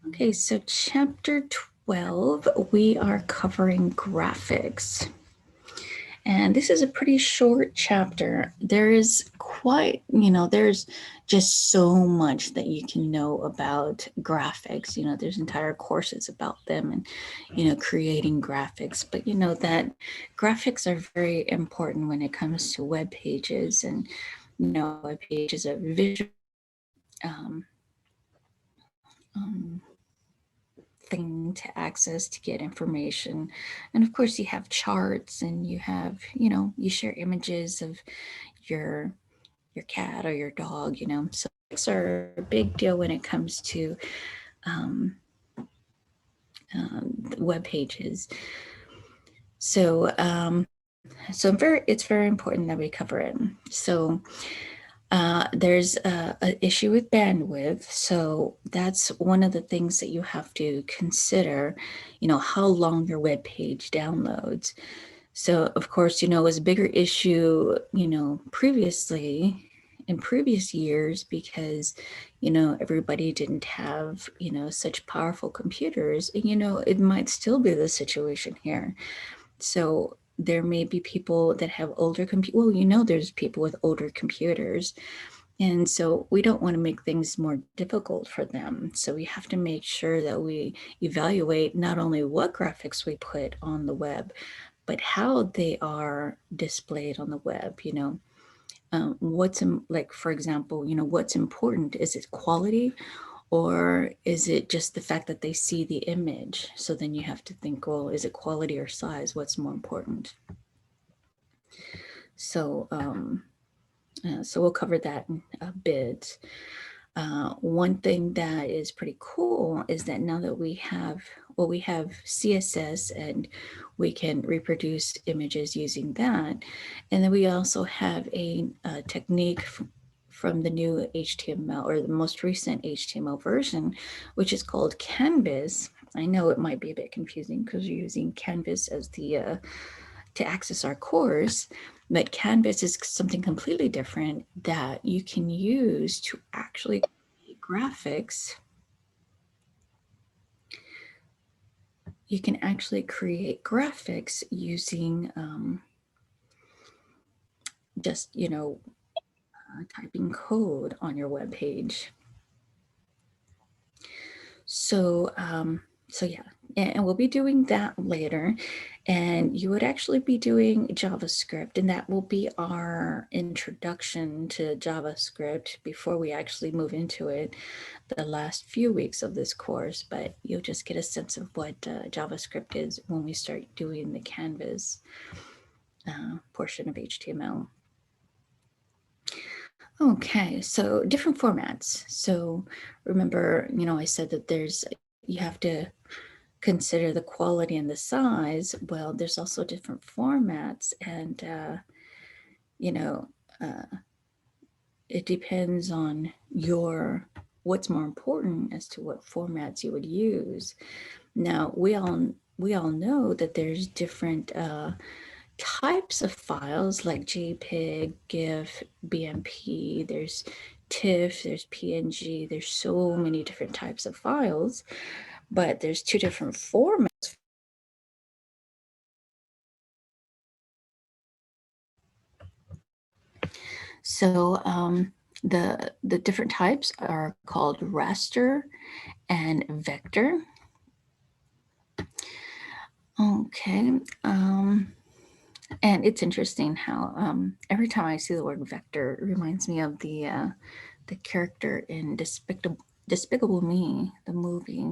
Okay, so chapter 12, we are covering graphics. And this is a pretty short chapter. There is quite, there's just so much that you can know about graphics. There's entire courses about them and, creating graphics. But that graphics are very important when it comes to web pages, and, web pages are visual. Um, um, thing to access to get information. And of course you have charts, and you have, you share images of your cat or your dog. So graphics are a big deal when it comes to um, web pages. So it's very important that we cover it. So there's an issue with bandwidth. So that's one of the things that you have to consider, how long your web page downloads. So of course, it was a bigger issue, previously in previous years, because, everybody didn't have, such powerful computers. And, it might still be the situation here. So there may be people that have older computers. Well, there's people with older computers. And so we don't want to make things more difficult for them. So we have to make sure that we evaluate not only what graphics we put on the web, but how they are displayed on the web. What's like, for example, what's important? Is it quality, or is it just the fact that they see the image? So then you have to think, well, is it quality or size? What's more important? So, so we'll cover that in a bit. One thing that is pretty cool is that now that we have CSS, and we can reproduce images using that. And then we also have a technique from the new HTML, or the most recent HTML version, which is called Canvas. I know it might be a bit confusing because we're using Canvas as the to access our course, but Canvas is something completely different that you can use to actually create graphics. You can actually create graphics using just, typing code on your web page. So, so yeah, and we'll be doing that later. And you would actually be doing JavaScript, and that will be our introduction to JavaScript before we actually move into it the last few weeks of this course. But you'll just get a sense of what JavaScript is when we start doing the Canvas portion of HTML. Okay, so different formats. So remember, I said that you have to consider the quality and the size. Well, there's also different formats, and it depends on what's more important as to what formats you would use. Now, we all know that there's different types of files like JPEG, GIF, BMP, there's TIFF, there's PNG, there's so many different types of files, but there's two different formats. So the different types are called raster and vector. Okay. And it's interesting how every time I see the word vector, it reminds me of the character in Despicable Me, the movie.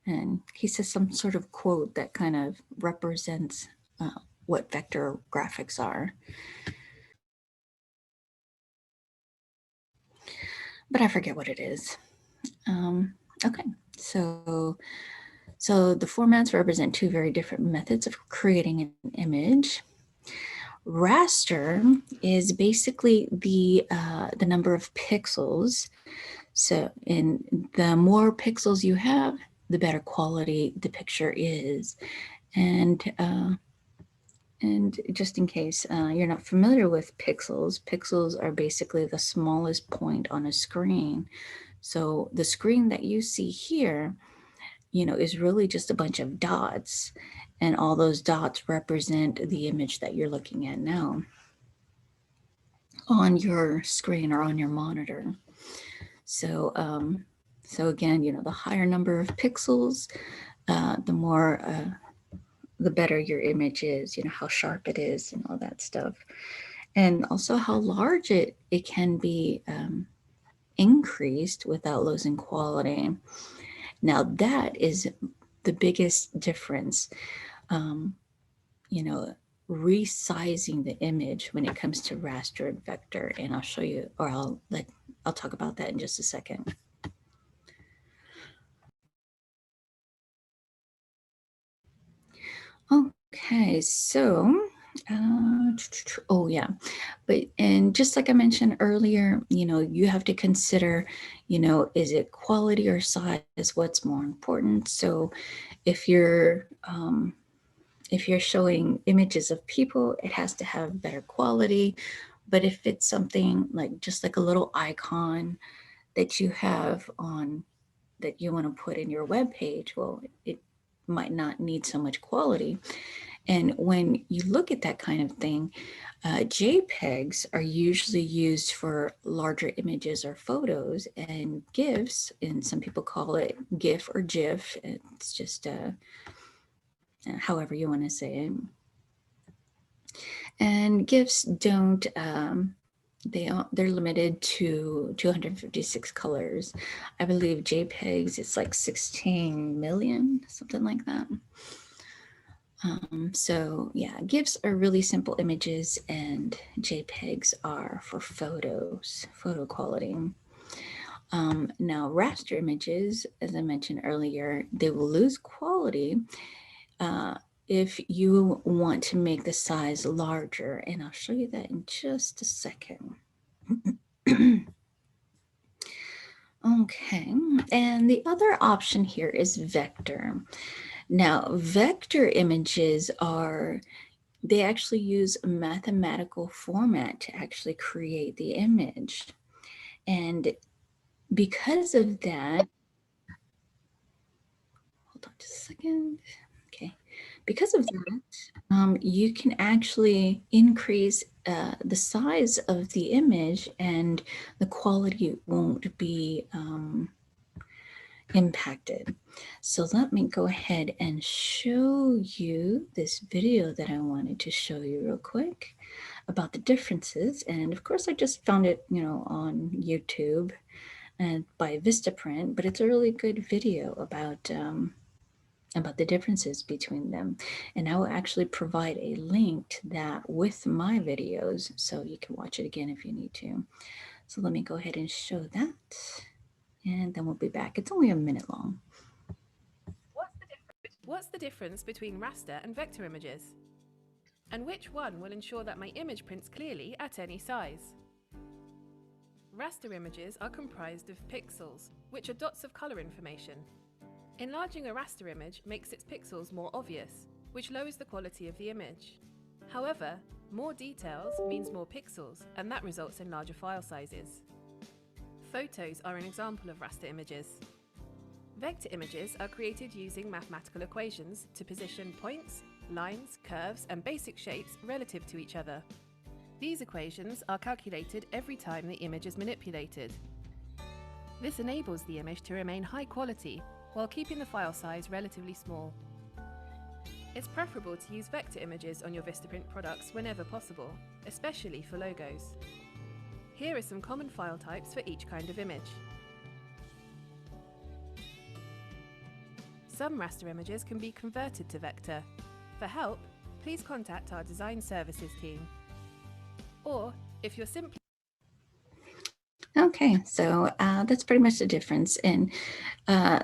And he says some sort of quote that kind of represents what vector graphics are. But I forget what it is. Okay, so the formats represent two very different methods of creating an image. Raster is basically the number of pixels. So the more pixels you have, the better quality the picture is. And just in case you're not familiar with pixels, pixels are basically the smallest point on a screen. So the screen that you see here, is really just a bunch of dots, and all those dots represent the image that you're looking at now on your screen or on your monitor. So, so again, the higher number of pixels, the better your image is, how sharp it is and all that stuff. And also how large it can be increased without losing quality. Now that is the biggest difference, resizing the image when it comes to raster and vector. And I'll show you, or I'll talk about that in just a second. Okay, so, oh yeah, and just like I mentioned earlier, you have to consider, is it quality or size? What's more important? So if you're showing images of people, it has to have better quality. But if it's something like just like a little icon that you have on that you want to put in your web page, well, it might not need so much quality. And when you look at that kind of thing, JPEGs are usually used for larger images or photos, and GIFs, and some people call it GIF or GIF. It's just however you want to say it. And GIFs don't. They're limited to 256 colors. I believe JPEGs it's like 16 million, something like that. So yeah, GIFs are really simple images, and JPEGs are for photos, photo quality. Now, raster images, as I mentioned earlier, they will lose quality if you want to make the size larger, and I'll show you that in just a second. Okay, and the other option here is vector. Now, vector images they actually use a mathematical format to actually create the image. And because of that, hold on just a second. Okay. Because of that, you can actually increase the size of the image, and the quality won't be impacted. So let me go ahead and show you this video that I wanted to show you real quick about the differences. And of course, I just found it, on YouTube and by Vistaprint, but it's a really good video about the differences between them. And I will actually provide a link to that with my videos, so you can watch it again if you need to. So let me go ahead and show that, and then we'll be back. It's only a minute long. What's the difference between raster and vector images? And which one will ensure that my image prints clearly at any size? Raster images are comprised of pixels, which are dots of color information. Enlarging a raster image makes its pixels more obvious, which lowers the quality of the image. However, more details means more pixels, and that results in larger file sizes. Photos are an example of raster images. Vector images are created using mathematical equations to position points, lines, curves, and basic shapes relative to each other. These equations are calculated every time the image is manipulated. This enables the image to remain high quality while keeping the file size relatively small. It's preferable to use vector images on your Vistaprint products whenever possible, especially for logos. Here are some common file types for each kind of image. Some raster images can be converted to vector. For help, please contact our design services team. Or, if you're simply... Okay, so that's pretty much the difference. And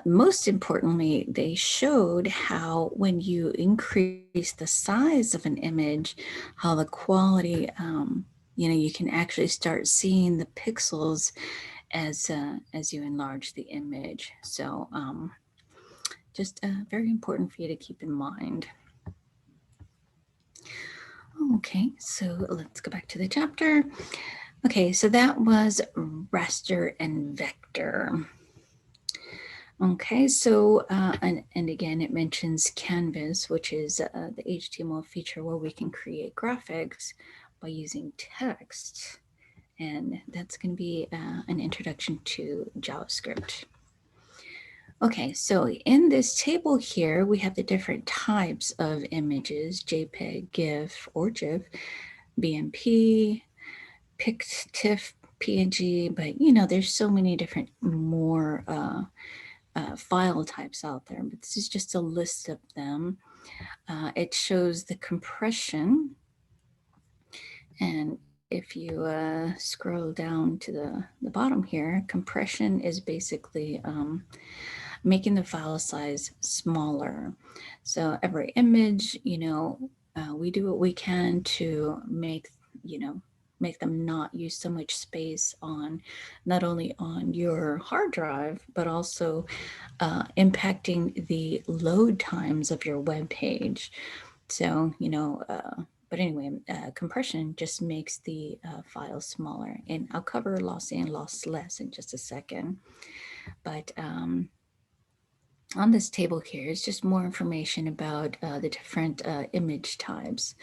most importantly, they showed how when you increase the size of an image, how the quality, you can actually start seeing the pixels as you enlarge the image. So just very important for you to keep in mind. Okay, so let's go back to the chapter. Okay, so that was raster and vector. Okay, so, and again, it mentions Canvas, which is the HTML feature where we can create graphics by using text. And that's going to be an introduction to JavaScript. Okay, so in this table here, we have the different types of images: JPEG, GIF, or GIF, BMP, PIC, TIFF, PNG, but there's so many different more file types out there, but this is just a list of them. It shows the compression, and if you scroll down to the bottom here, compression is basically making the file size smaller. So every image, we do what we can to make them not use so much space on not only on your hard drive, but also impacting the load times of your web page. So, but anyway, compression just makes the file smaller. And I'll cover lossy and lossless in just a second. But on this table here is just more information about the different image types.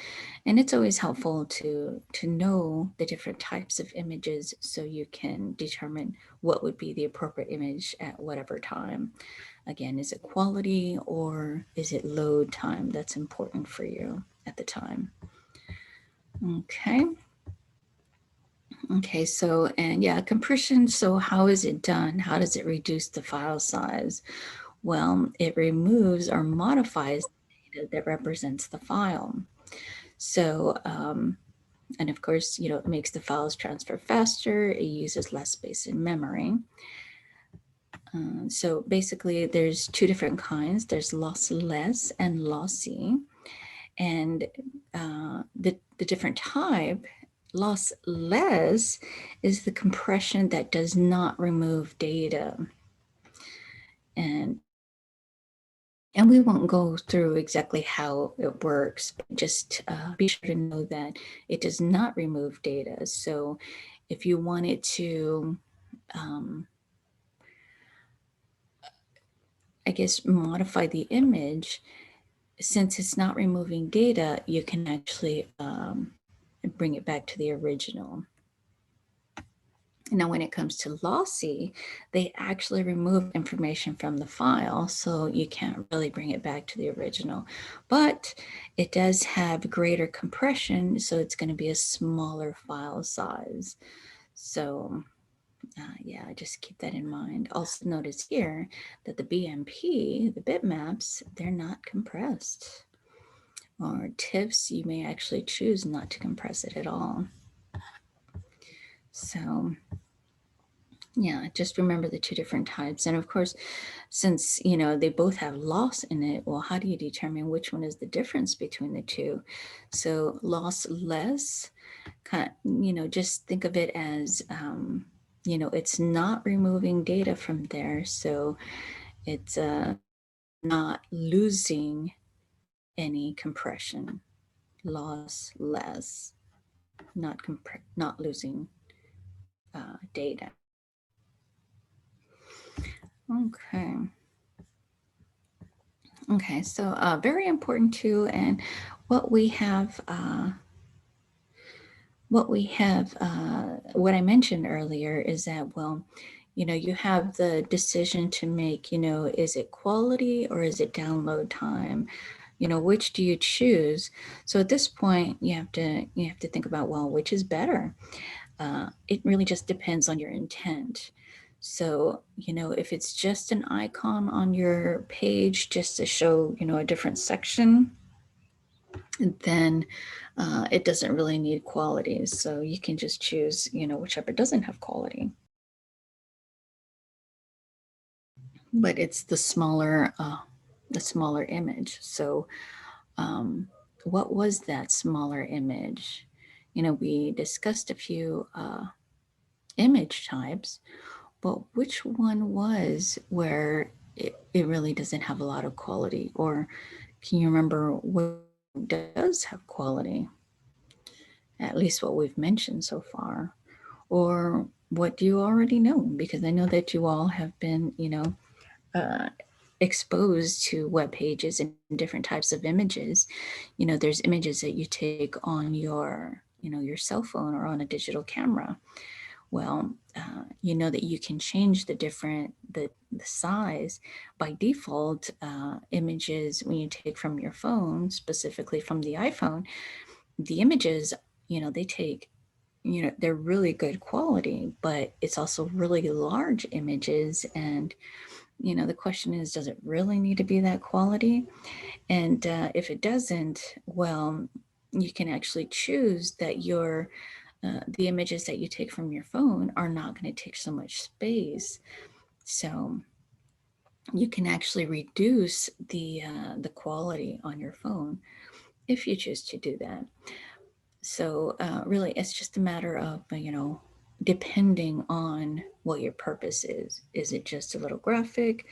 And it's always helpful to know the different types of images so you can determine what would be the appropriate image at whatever time. Again, is it quality or is it load time that's important for you at the time? Okay. Okay, so, and yeah, compression. So how is it done? How does it reduce the file size? Well, it removes or modifies the data that represents the file. So, and of course, it makes the files transfer faster. It uses less space in memory. So basically, there's two different kinds. There's lossless and lossy. And the different type, lossless, is the compression that does not remove data. And we won't go through exactly how it works, but just be sure to know that it does not remove data. So if you wanted to, I guess, modify the image, since it's not removing data, you can actually bring it back to the original. Now, when it comes to lossy, they actually remove information from the file, so you can't really bring it back to the original. But it does have greater compression, so it's going to be a smaller file size. So, yeah, just keep that in mind. Also, notice here that the BMP, the bitmaps, they're not compressed. Or TIFFs, you may actually choose not to compress it at all. So, yeah, just remember the two different types. And of course, since they both have loss in it, well, how do you determine which one is the difference between the two? So lossless, just think of it as it's not removing data from there, so it's not losing any compression. Lossless, not losing data. Okay. Okay, so very important too, and what we have, what I mentioned earlier is that, well, you have the decision to make, is it quality or is it download time? Which do you choose? So at this point, you have to think about, well, which is better? It really just depends on your intent. So, if it's just an icon on your page just to show, a different section, then it doesn't really need quality. So you can just choose, whichever doesn't have quality. But it's the smaller image. So what was that smaller image? We discussed a few image types, but which one was where it really doesn't have a lot of quality? Or can you remember what does have quality? At least what we've mentioned so far. or what do you already know? Because I know that you all have been, exposed to web pages and different types of images. There's images that you take on your cell phone or on a digital camera. Well, you know that you can change the size by default. Images when you take from your phone, specifically from the iPhone, the images, they take, they're really good quality, but it's also really large images. And the question is, does it really need to be that quality? And if it doesn't, well, you can actually choose that the images that you take from your phone are not going to take so much space. So you can actually reduce the quality on your phone if you choose to do that. So really, it's just a matter of depending on what your purpose is. Is it just a little graphic,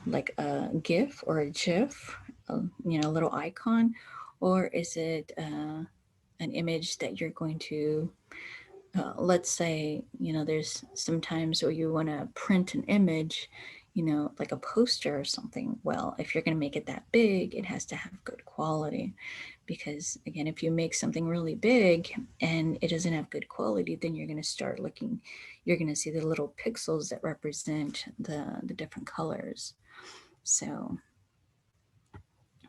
like a GIF or a GIF, a little icon, or is it an image that you're going to let's say, there's sometimes where you want to print an image, like a poster or something. Well, if you're going to make it that big, it has to have good quality. Because again, if you make something really big and it doesn't have good quality, then you're going to see the little pixels that represent the different colors. So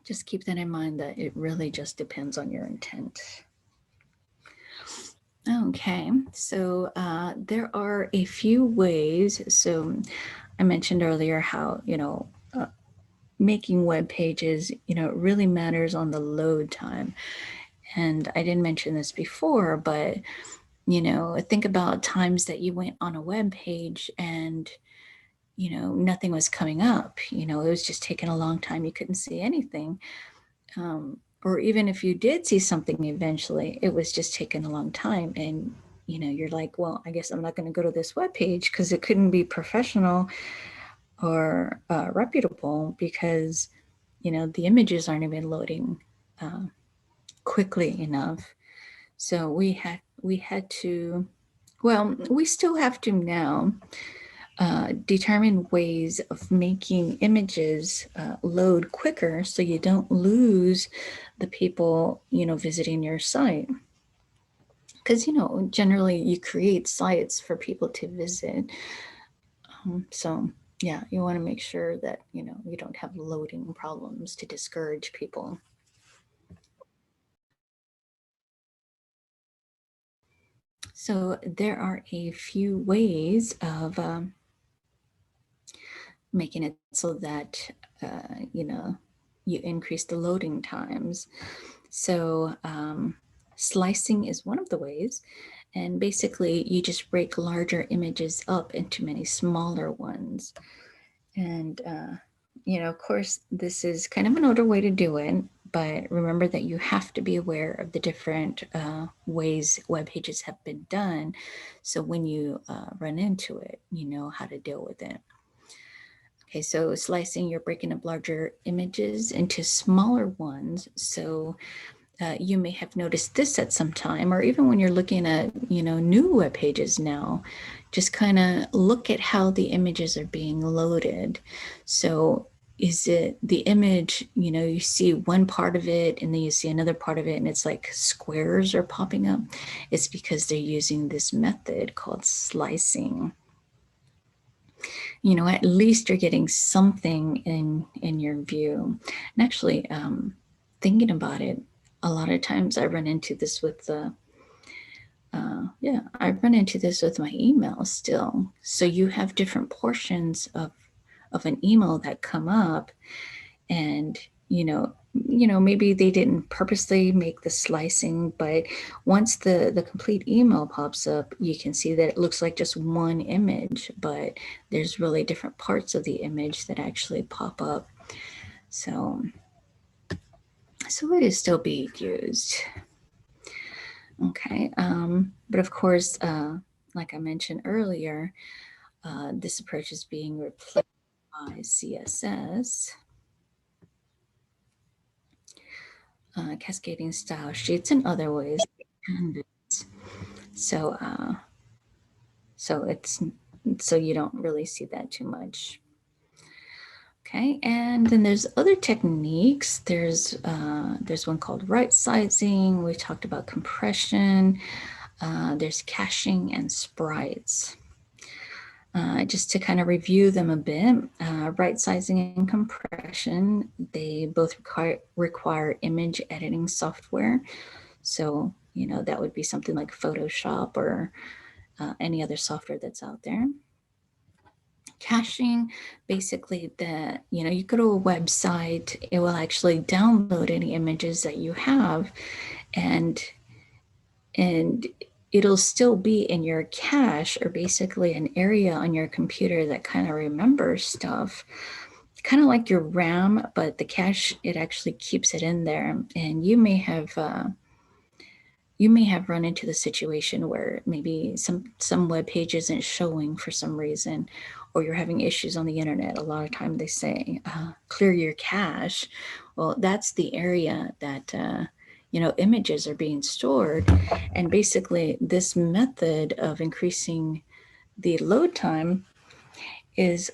just keep that in mind, that it really just depends on your intent. Okay, so there are a few ways. So I mentioned earlier how, making web pages, it really matters on the load time. And I didn't mention this before, but, think about times that you went on a web page and, nothing was coming up. It was just taking a long time. You couldn't see anything. Or even if you did see something eventually, it was just taking a long time. And, you're like, well, I guess I'm not going to go to this web page because it couldn't be professional or reputable because, the images aren't even loading quickly enough. So we had to, well, we still have to now determine ways of making images load quicker so you don't lose the people, visiting your site. Because, generally you create sites for people to visit. So, yeah, you want to make sure that, you don't have loading problems to discourage people. So, there are a few ways of making it so that you increase the loading times. So slicing is one of the ways, and basically you just break larger images up into many smaller ones. And of course, this is kind of an older way to do it, but remember that you have to be aware of the different ways web pages have been done, so when you run into it, you know how to deal with it. Okay, so slicing, you're breaking up larger images into smaller ones. So you may have noticed this at some time, or even when you're looking at, new web pages now, just kind of look at how the images are being loaded. So is it the image, you see one part of it and then you see another part of it and it's like squares are popping up? It's because they're using this method called slicing. At least you're getting something in your view. And actually, thinking about it, a lot of times I run into this with I run into this with my email still. So you have different portions of an email that come up, and maybe they didn't purposely make the slicing, but once the complete email pops up, you can see that it looks like just one image, but there's really different parts of the image that actually pop up. So it is still being used. Okay, but of course, like I mentioned earlier, this approach is being replaced by CSS, cascading style sheets, and other ways. So So you don't really see that too much. Okay, and then there's other techniques. There's one called right sizing. We talked about compression. There's caching and sprites. Just to kind of review them a bit, right sizing and compression, they both require image editing software. So, that would be something like Photoshop or any other software that's out there. Caching, basically, you go to a website, it will actually download any images that you have, and it'll still be in your cache, or basically an area on your computer that kind of remembers stuff, kind of like your RAM, but the cache, it actually keeps it in there. And you may have run into the situation where maybe some web page isn't showing for some reason, or you're having issues on the internet. A lot of time they say clear your cache. Well, that's the area that images are being stored. And basically this method of increasing the load time is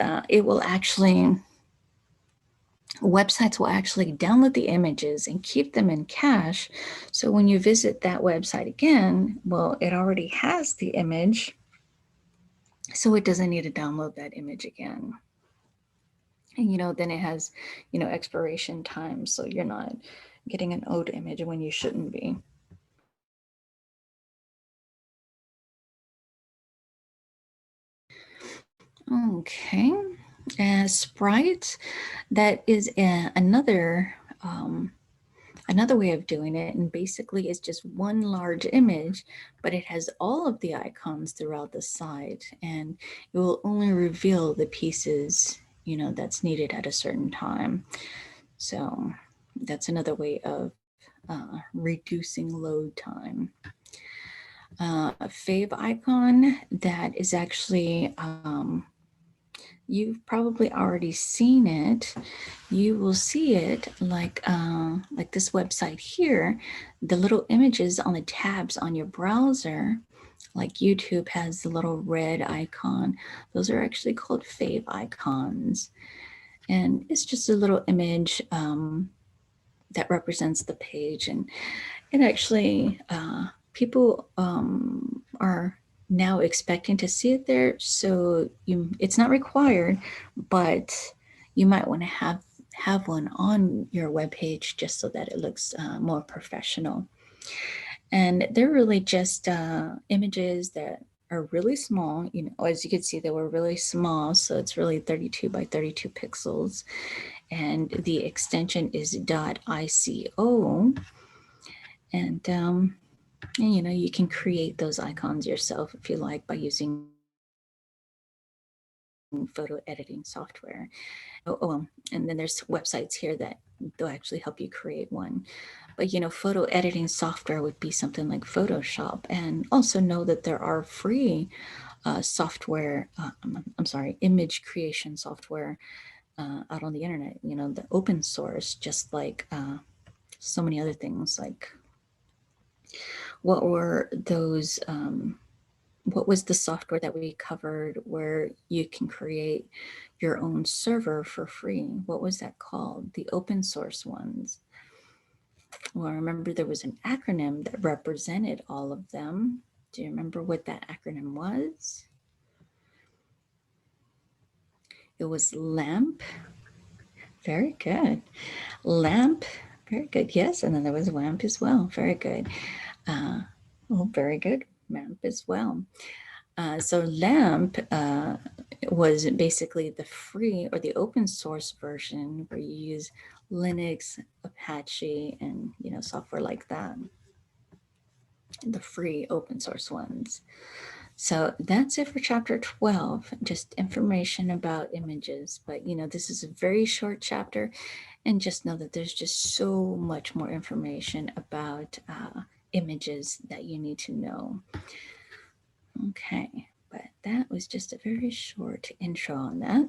websites will actually download the images and keep them in cache. So when you visit that website again, well, it already has the image, so it doesn't need to download that image again. And then it has expiration time, so you're not getting an old image when you shouldn't be. Okay, sprites, that is another way of doing it, and basically it's just one large image, but it has all of the icons throughout the site, and it will only reveal the pieces that's needed at a certain time. So that's another way of reducing load time. A fave icon, that is actually you've probably already seen it. You will see it like this website here. The little images on the tabs on your browser, like YouTube has the little red icon. Those are actually called fave icons. And it's just a little image that represents the page. And it actually, people are now expecting to see it there. So it's not required, but you might want to have one on your webpage just so that it looks more professional. And they're really just images that are really small. As you can see, they were really small. So it's really 32 by 32 pixels. And the extension is .ico. And you can create those icons yourself if you like by using photo editing software. And then there's websites here that they'll actually help you create one. But photo editing software would be something like Photoshop. And also know that there are free image creation software out on the internet. The open source, just like so many other things. Like, what were those? What was the software that we covered where you can create your own server for free? What was that called? The open source ones. Well, I remember there was an acronym that represented all of them. Do you remember what that acronym was? It was LAMP. Very good. LAMP. Very good. Yes. And then there was WAMP as well. Very good. Very good. WAMP as well. So LAMP was basically the free or the open source version where you use Linux, Apache, and software like that. The free open source ones. So that's it for chapter 12, just information about images. But this is a very short chapter, and just know that there's just so much more information about images that you need to know. Okay, but that was just a very short intro on that.